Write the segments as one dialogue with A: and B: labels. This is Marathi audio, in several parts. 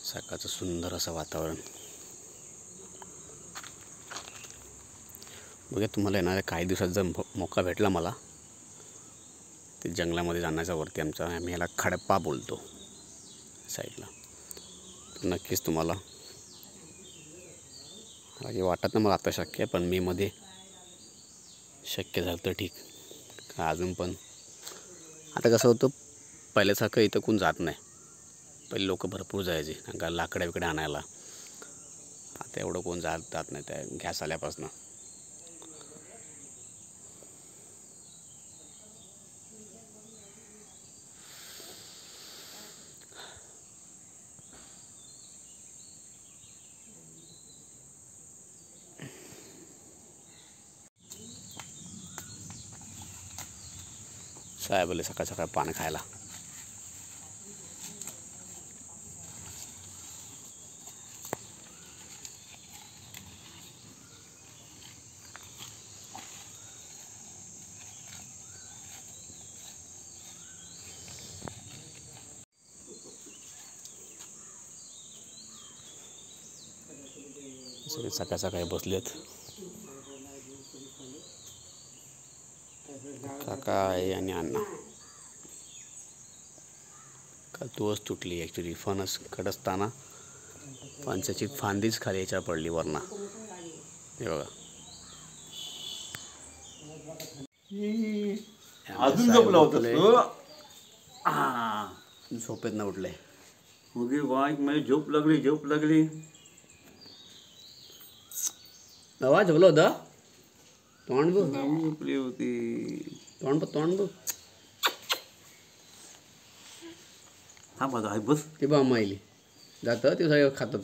A: सकाळचं सुंदर असं वातावरण. बघा तुम्हाला येणाऱ्या काही दिवसात जर मोका भेटला मला ते जंगलामध्ये जाण्याचा, वरती आमचा आम्ही याला खडप्पा बोलतो साईडला, तर नक्कीच तुम्हाला काही वाटत नाही मला आता शक्य आहे, पण मी मध्ये शक्य झालं तर ठीक. अजून पण आता कसं होतं, पहिल्यासारखं इथं कोण जात नाही. पहिले लोक भरपूर जायचे कारण लाकडं बिकडे आणायला. आता एवढं कोण जात नाही त्या गॅस आल्यापासून. साहेबले सकाळ सकाळ पान खायला. सगळे सकाळ सकाळी बसलेत. काका आहे आणि अण्णा. काल तोच तुटली ॲक्च्युली, फणस कडसताना फणसाची फांदीच खाली याच्यावर पडली वरना. हे बघा
B: अजून झोपला होता.
A: झोपेत न उठले.
B: मुगे वाईक मला झोप लागली.
A: नवा झोपलं होतं. तोंड बघ
B: झोपली होती.
A: तोंड बघ.
B: हा माझा आहे बस.
A: ते बा माईली जातं ते सगळं खातात.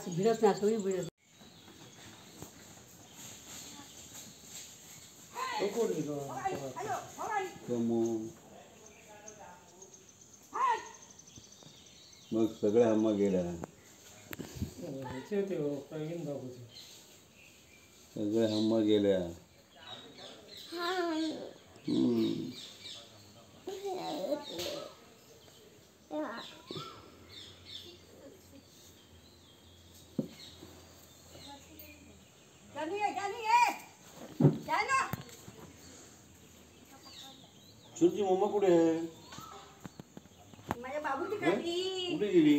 C: भिडत नाही सोयी भिडत.
B: मग सगळ्या हम्मा गेल्या. सगळ्या हम्मा गेल्या. तुझी मम्मा कुठे आहे? कुठे गेली?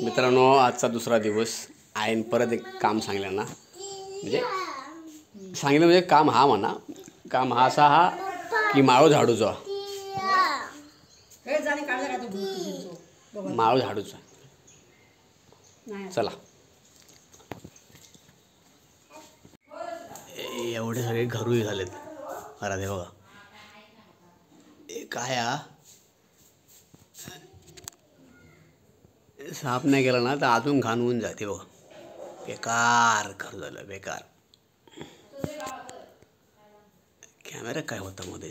A: मित्रांनो, आजचा दुसरा दिवस आईन परत एक काम सांगितलं ना, म्हणजे सांगितलं म्हणजे काम हा म्हणा, काम हा असा हा की माळो झाडूचा. माळो झाडूचा. चला एवढे सगळे घरूही झालेत. अरे बघा काय साफ नाही केला ना तर अजून घाण होऊन जाते. बघा बेकार घर झालं, बेकार. कॅमेरा काय होता मध्ये.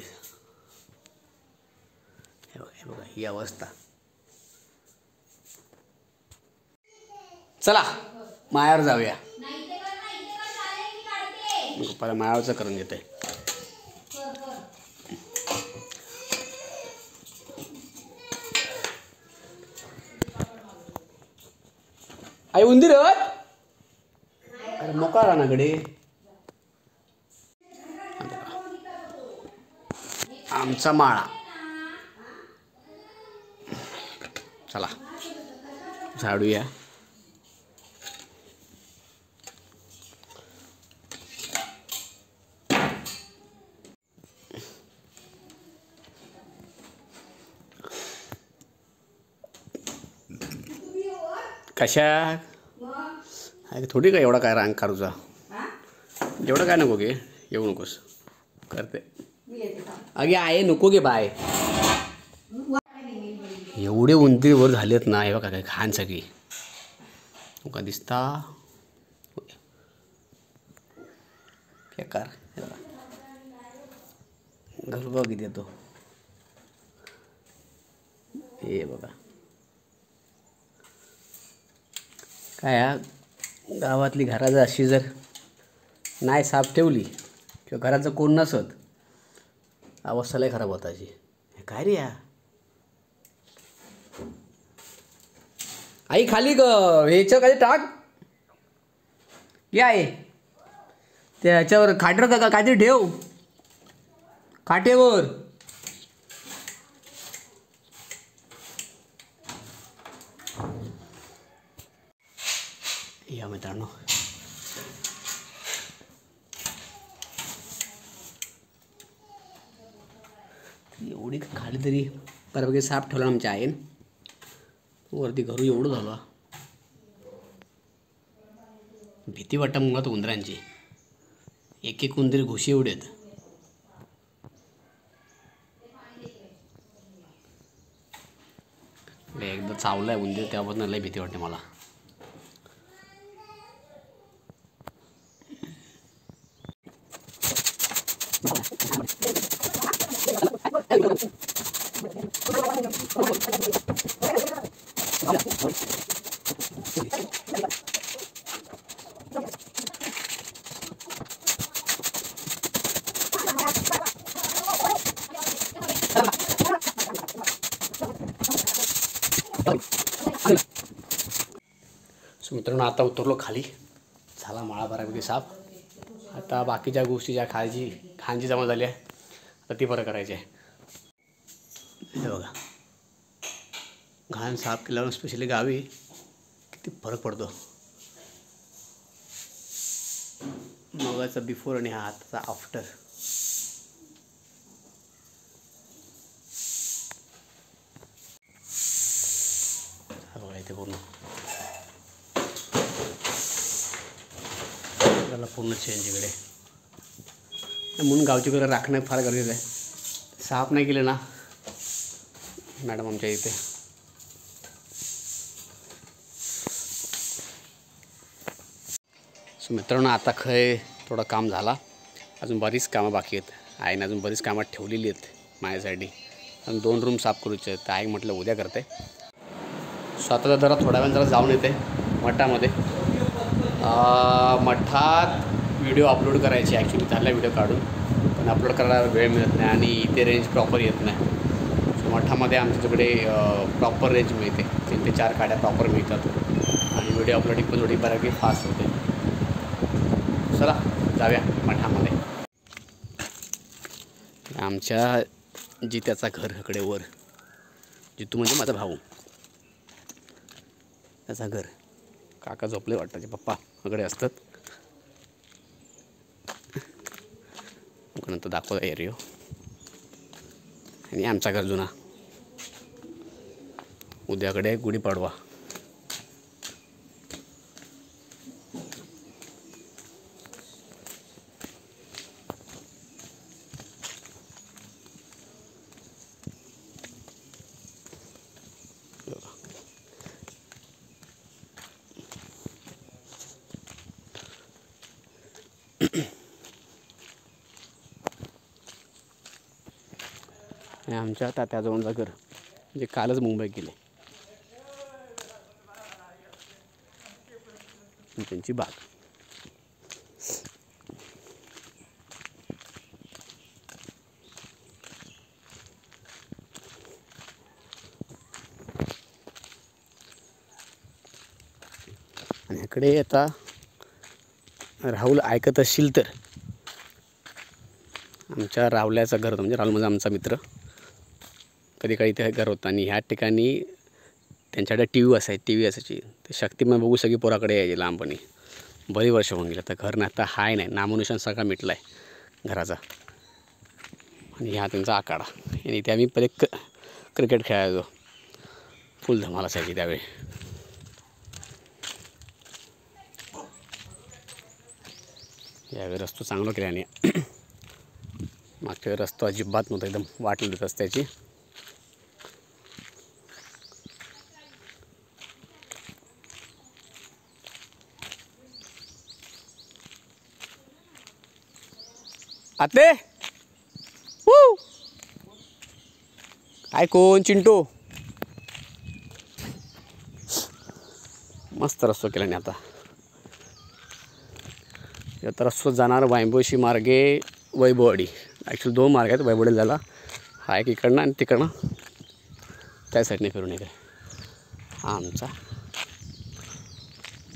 A: हे बघा ही अवस्था. चला मायावर जाऊया. पप्पाला मायावरचं करून घेते. आई उंदीर अरे मोका रानाकडे. आमचा माळा. चला झाडूया. कशा थोडी काय एवढा काय रांग काढूचा. एवढं काय नको गे, येऊ नकोस करते. अगे आहे नको गे बाय. एवढे उंदीर वर झालेत ना. हे बघा काय खान सगळी का दिसता बेकार. घर बघ किती येतो. हे बघा काय गावातली घराचं अशी जर नाही साफ ठेवली किंवा घराचं कोण नसत, अवस्था लय खराब होताची. काय रे या आई खाली ह्याच्यावर काय टाक या आहे त्या ह्याच्यावर खाटर का काहीतरी ठेव खाटेवर. या मित्रांनो एवढी खाली तरी बऱ्यापैकी साफ ठेवला आमच्या आईन. वरती घरू एवढं झालं. भीती वाटतं मुळात उंदरांची. एक एक उंदीर घुशी एवढे आहेत. एकदा चावलाय उंदीर त्यापासून लय भीती वाटते मला. सो मित्रांनो आता उतरलो खाली. झाला माळा बऱ्यापैकी साफ. आता बाकीच्या गोष्टी ज्या खांजी जमा झाली आहे आता ती बरं करायची आहे. हे बघा घाण साफ केल्यावर स्पेशली गावी किती फरक पडतो. मगाचा बिफोर आणि हा आताचा आफ्टर. बघा इथे पूर्ण त्याला पूर्ण चेंज इकडे. म्हणून गावची कलर राखणं फार गरजेचं आहे. साफ नाही केलं ना मॅडम आमच्या इथे. सो मित्रांनो आता थोडं काम झाला. अजून बरीच कामं बाकी आहेत. आईने अजून बरीच कामं ठेवलेली आहेत माझ्यासाठी. अजून 2 रूम साफ करूचे आहेत. आई म्हटलं उद्या करते. स्वतःचा जरा थोड्या वेळ जरा जाऊन येते मठामध्ये. मठात व्हिडिओ अपलोड करायचे ॲक्च्युली झाला व्हिडिओ काढून पण अपलोड करायला वेळ मिळत नाही आणि इथे रेंज प्रॉपर येत नाही. सो मठामध्ये आमच्या तिकडे प्रॉपर रेंज मिळते. 3 ते 4 काड्या प्रॉपर मिळतात आणि व्हिडिओ अपलोडिंग पण थोडी बऱ्यापैकी फास्ट होते. चला जाऊया मठामध्ये. आमच्या जित्याचा घर इकडे वर. जितू म्हणजे माझा भाऊ. त्याचा घर. काका झोपले वाटतं. पप्पा इकडे असतात. नंतर दाखवता एरियो. आणि आमचा घर जुना. उद्याकडे गुढीपाडवा. आणि आमच्या तात्याजवळचं घर म्हणजे कालच मुंबई गेले. त्यांची बाग. आणि इकडे आता राहुल ऐकत असशील तर आमच्या राहुल्याचं घर होतं. म्हणजे राहुल म्हणजे आमचा मित्र. कधी काळी ते घर होतं आणि ह्या ठिकाणी त्यांच्याकडे टी व्ही असायची. ते शक्तिमान बघू सगळी पोराकडे यायची लहानपणी. बरी वर्ष होऊन गेलं. तर घर नाही आता हाय नाही. नामोनिशान सगळा मिटला आहे घराचा. आणि ह्या त्यांचा आखाडा. आणि इथे आम्ही पहिले क्रिकेट खेळायचो. फुल धमाल असायची त्यावेळी. यावेळी रस्ता चांगला केला आणि मागच्या वेळी रस्ता अजिबात नव्हता. एकदम वाटली होती रस्त्याची. आते काय कोण चिंटू. मस्त रस्ता केला नाही आता. आता रस्ता जाणार वायंबोशी मार्गे वैभववाडी. ॲक्च्युली 2 मार्ग आहेत वैभववाडीला जायला. हा एक इकडनं आणि तिकडनं त्या साईडने फिरून येते. हा आमचा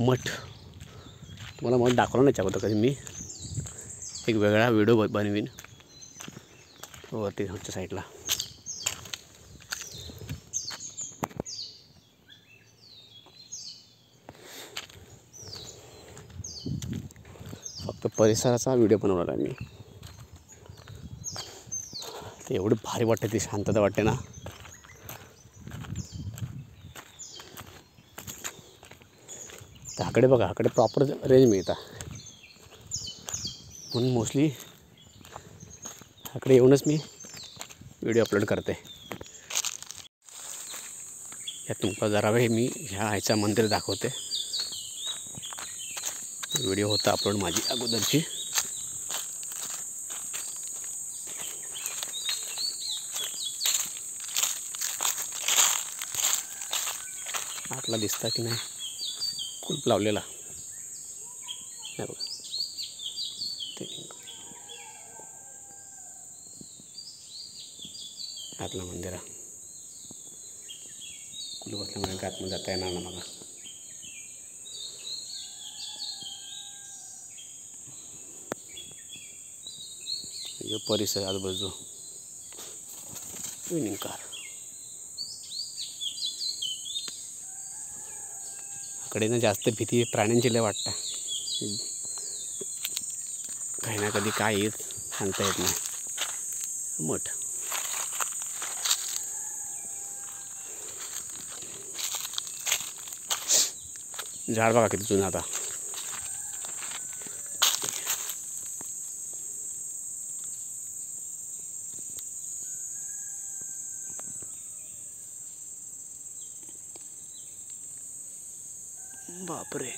A: मठ तुम्हाला मठ दाखवलं नाही अगोदर कधी मी. एक वेगळा व्हिडिओ बनवीन वरती खालच्या साईडला. फक्त परिसराचा व्हिडिओ बनवला आहे मी. ते एवढं भारी वाटते, ती शांतता वाटते ना. तर आकडे बघा, आकडे प्रॉपर रेंज मिळतात म्हणून मोस्टली आकडे येऊनच मी व्हिडिओ अपलोड करते. यात तुमका जरा वेळ मी ह्या आईचा मंदिर दाखवते. व्हिडिओ होता अपलोड माझी अगोदरची. आतला दिसता की नाही, कुलप लावलेला नाही बघा. ते आतला मंदिर कुलप असल्यामुळे आतमध्ये जाता येणार ना मला. यो परिसर आजूबाजू ट्विनिंग कार. कडे ना जास्त भीती प्राण्यांची लय वाटतं. काही ना कधी काय येत सांगता येत नाही. मठ झाड बघा किती जुनं आता. बापरे,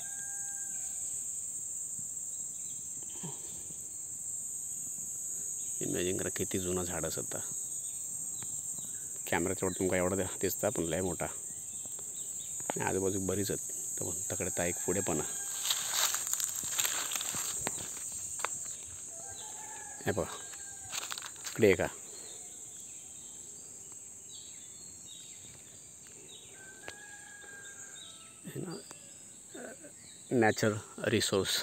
A: इमॅजिन करा किती जुनं झाड असतं. कॅमेऱ्याच्या वर तुमका एवढा दिसता पण लय मोठा. आजूबाजू बरीच आहेत. तर तकडे ता एक पुढे पण हे बघा, इकडे आहे का नॅचरल रिसोर्स,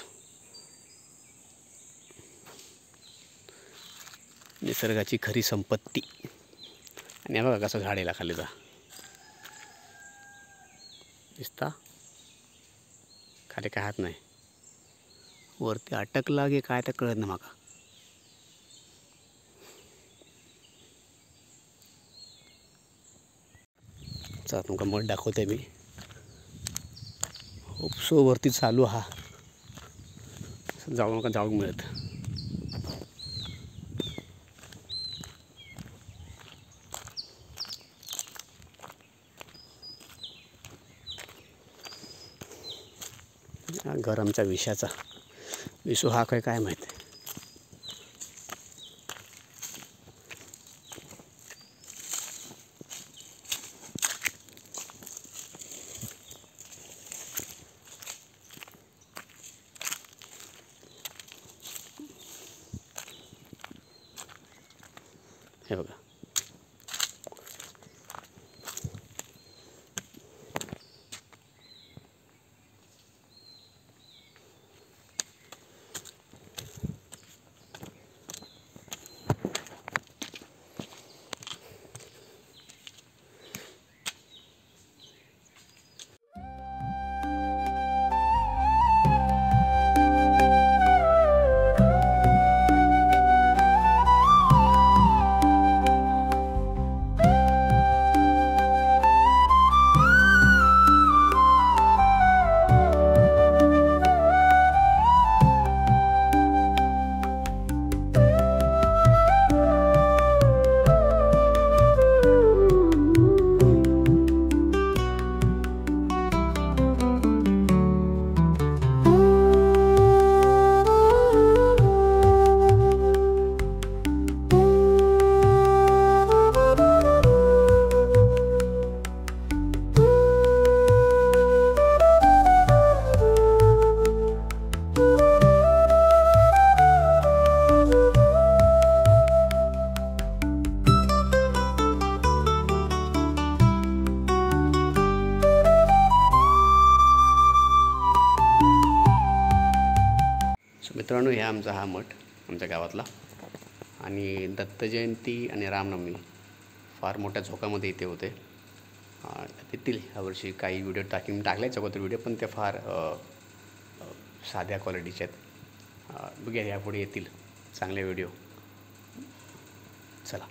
A: निसर्गाची खरी संपत्ती. आणि हे बघा कसं झाड याला खालीचा दिसता. खाली काय हात नाही, वरती अटकला गे काय तर कळत नाही माका. चला तुमका मठ दाखवते मी. उपसो वरती चालू हा, जाऊ नका जाऊ मिळत. गरमच्या विषाचा विषू हा काय माहिती. हे बघा मित्रांनो, ह्या आमचा हा मठ आमच्या गावातला. आणि दत्तजयंती आणि रामनवमी फार मोठ्या झोकामध्ये इथे होते. येथील ह्यावर्षी काही व्हिडिओ टाकले अगोदर व्हिडिओ, पण ते फार साध्या क्वालिटीचे आहेत. बघूया यापुढे येतील चांगले व्हिडिओ. चला.